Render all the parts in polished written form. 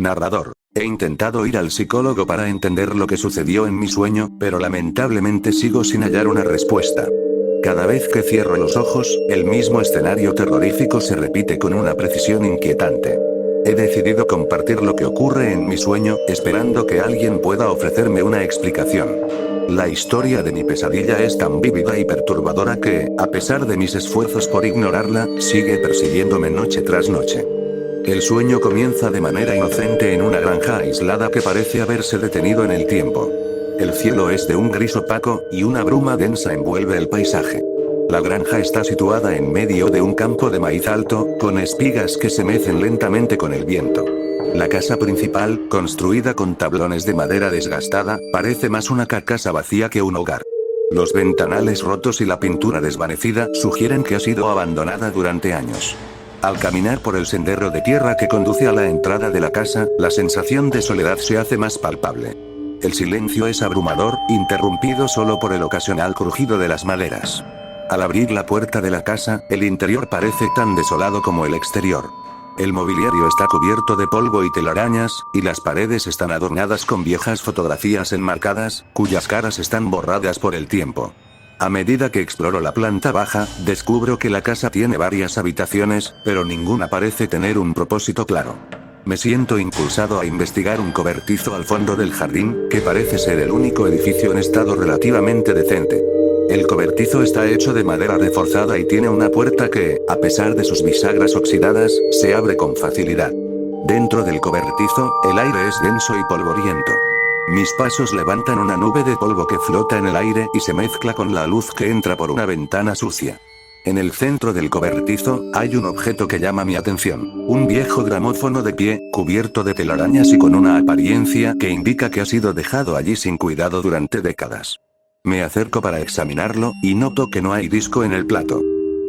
Narrador. He intentado ir al psicólogo para entender lo que sucedió en mi sueño, pero lamentablemente sigo sin hallar una respuesta. Cada vez que cierro los ojos, el mismo escenario terrorífico se repite con una precisión inquietante. He decidido compartir lo que ocurre en mi sueño, esperando que alguien pueda ofrecerme una explicación. La historia de mi pesadilla es tan vívida y perturbadora que, a pesar de mis esfuerzos por ignorarla, sigue persiguiéndome noche tras noche. El sueño comienza de manera inocente en una granja aislada que parece haberse detenido en el tiempo. El cielo es de un gris opaco, y una bruma densa envuelve el paisaje. La granja está situada en medio de un campo de maíz alto, con espigas que se mecen lentamente con el viento. La casa principal, construida con tablones de madera desgastada, parece más una carcasa vacía que un hogar. Los ventanales rotos y la pintura desvanecida sugieren que ha sido abandonada durante años. Al caminar por el sendero de tierra que conduce a la entrada de la casa, la sensación de soledad se hace más palpable. El silencio es abrumador, interrumpido solo por el ocasional crujido de las maderas. Al abrir la puerta de la casa, el interior parece tan desolado como el exterior. El mobiliario está cubierto de polvo y telarañas, y las paredes están adornadas con viejas fotografías enmarcadas, cuyas caras están borradas por el tiempo. A medida que exploro la planta baja, descubro que la casa tiene varias habitaciones, pero ninguna parece tener un propósito claro. Me siento impulsado a investigar un cobertizo al fondo del jardín, que parece ser el único edificio en estado relativamente decente. El cobertizo está hecho de madera reforzada y tiene una puerta que, a pesar de sus bisagras oxidadas, se abre con facilidad. Dentro del cobertizo, el aire es denso y polvoriento. Mis pasos levantan una nube de polvo que flota en el aire y se mezcla con la luz que entra por una ventana sucia. En el centro del cobertizo, hay un objeto que llama mi atención. Un viejo gramófono de pie, cubierto de telarañas y con una apariencia que indica que ha sido dejado allí sin cuidado durante décadas. Me acerco para examinarlo, y noto que no hay disco en el plato.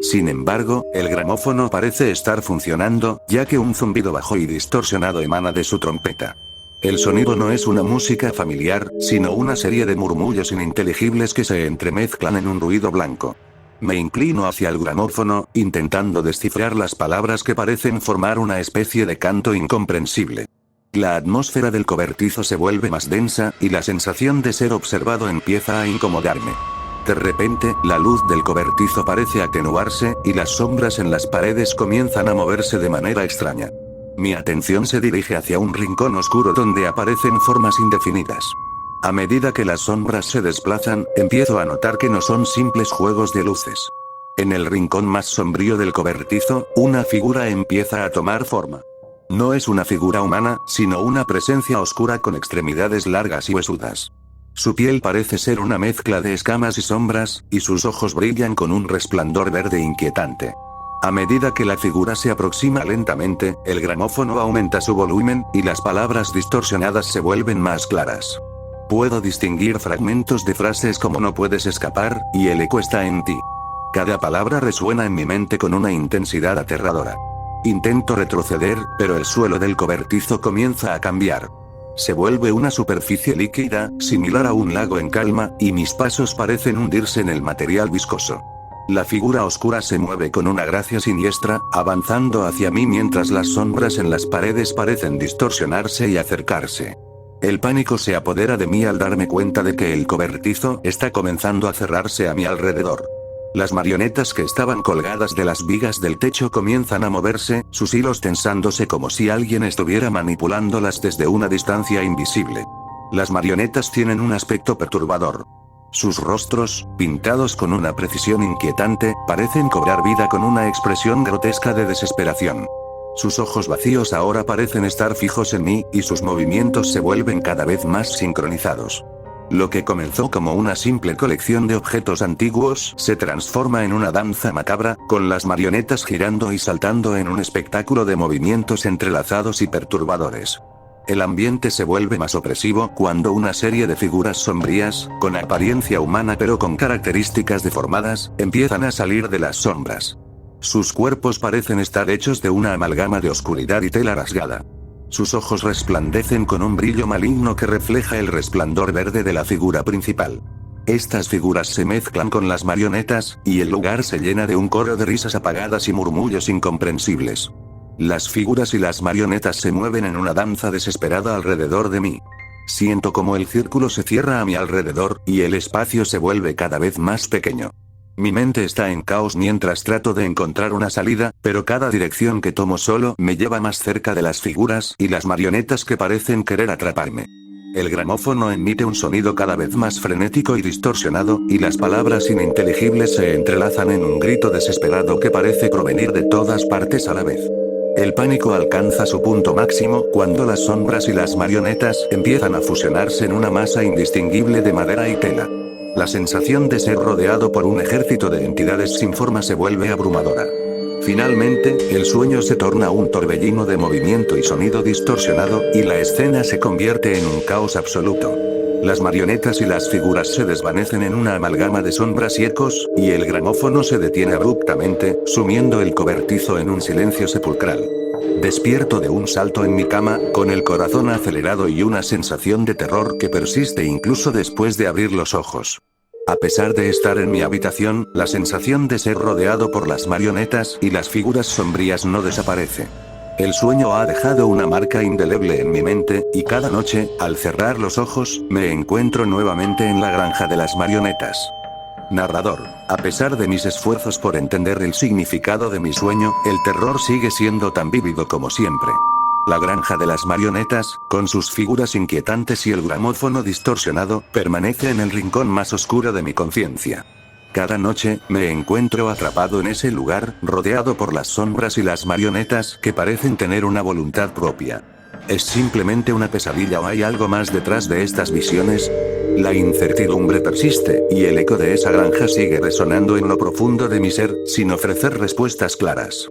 Sin embargo, el gramófono parece estar funcionando, ya que un zumbido bajo y distorsionado emana de su trompeta. El sonido no es una música familiar, sino una serie de murmullos ininteligibles que se entremezclan en un ruido blanco. Me inclino hacia el gramófono, intentando descifrar las palabras que parecen formar una especie de canto incomprensible. La atmósfera del cobertizo se vuelve más densa, y la sensación de ser observado empieza a incomodarme. De repente, la luz del cobertizo parece atenuarse, y las sombras en las paredes comienzan a moverse de manera extraña. Mi atención se dirige hacia un rincón oscuro donde aparecen formas indefinidas. A medida que las sombras se desplazan, empiezo a notar que no son simples juegos de luces. En el rincón más sombrío del cobertizo, una figura empieza a tomar forma. No es una figura humana, sino una presencia oscura con extremidades largas y huesudas. Su piel parece ser una mezcla de escamas y sombras, y sus ojos brillan con un resplandor verde inquietante. A medida que la figura se aproxima lentamente, el gramófono aumenta su volumen, y las palabras distorsionadas se vuelven más claras. Puedo distinguir fragmentos de frases como "no puedes escapar", y "el eco está en ti". Cada palabra resuena en mi mente con una intensidad aterradora. Intento retroceder, pero el suelo del cobertizo comienza a cambiar. Se vuelve una superficie líquida, similar a un lago en calma, y mis pasos parecen hundirse en el material viscoso. La figura oscura se mueve con una gracia siniestra, avanzando hacia mí mientras las sombras en las paredes parecen distorsionarse y acercarse. El pánico se apodera de mí al darme cuenta de que el cobertizo está comenzando a cerrarse a mi alrededor. Las marionetas que estaban colgadas de las vigas del techo comienzan a moverse, sus hilos tensándose como si alguien estuviera manipulándolas desde una distancia invisible. Las marionetas tienen un aspecto perturbador. Sus rostros, pintados con una precisión inquietante, parecen cobrar vida con una expresión grotesca de desesperación. Sus ojos vacíos ahora parecen estar fijos en mí, y sus movimientos se vuelven cada vez más sincronizados. Lo que comenzó como una simple colección de objetos antiguos se transforma en una danza macabra, con las marionetas girando y saltando en un espectáculo de movimientos entrelazados y perturbadores. El ambiente se vuelve más opresivo cuando una serie de figuras sombrías, con apariencia humana pero con características deformadas, empiezan a salir de las sombras. Sus cuerpos parecen estar hechos de una amalgama de oscuridad y tela rasgada. Sus ojos resplandecen con un brillo maligno que refleja el resplandor verde de la figura principal. Estas figuras se mezclan con las marionetas, y el lugar se llena de un coro de risas apagadas y murmullos incomprensibles. Las figuras y las marionetas se mueven en una danza desesperada alrededor de mí. Siento como el círculo se cierra a mi alrededor, y el espacio se vuelve cada vez más pequeño. Mi mente está en caos mientras trato de encontrar una salida, pero cada dirección que tomo solo me lleva más cerca de las figuras y las marionetas que parecen querer atraparme. El gramófono emite un sonido cada vez más frenético y distorsionado, y las palabras ininteligibles se entrelazan en un grito desesperado que parece provenir de todas partes a la vez. El pánico alcanza su punto máximo cuando las sombras y las marionetas empiezan a fusionarse en una masa indistinguible de madera y tela. La sensación de ser rodeado por un ejército de entidades sin forma se vuelve abrumadora. Finalmente, el sueño se torna un torbellino de movimiento y sonido distorsionado, y la escena se convierte en un caos absoluto. Las marionetas y las figuras se desvanecen en una amalgama de sombras y ecos, y el gramófono se detiene abruptamente, sumiendo el cobertizo en un silencio sepulcral. Despierto de un salto en mi cama, con el corazón acelerado y una sensación de terror que persiste incluso después de abrir los ojos. A pesar de estar en mi habitación, la sensación de ser rodeado por las marionetas y las figuras sombrías no desaparece. El sueño ha dejado una marca indeleble en mi mente, y cada noche, al cerrar los ojos, me encuentro nuevamente en la granja de las marionetas. Narrador. A pesar de mis esfuerzos por entender el significado de mi sueño, el terror sigue siendo tan vívido como siempre. La granja de las marionetas, con sus figuras inquietantes y el gramófono distorsionado, permanece en el rincón más oscuro de mi conciencia. Cada noche, me encuentro atrapado en ese lugar, rodeado por las sombras y las marionetas que parecen tener una voluntad propia. ¿Es simplemente una pesadilla o hay algo más detrás de estas visiones? La incertidumbre persiste, y el eco de esa granja sigue resonando en lo profundo de mi ser, sin ofrecer respuestas claras.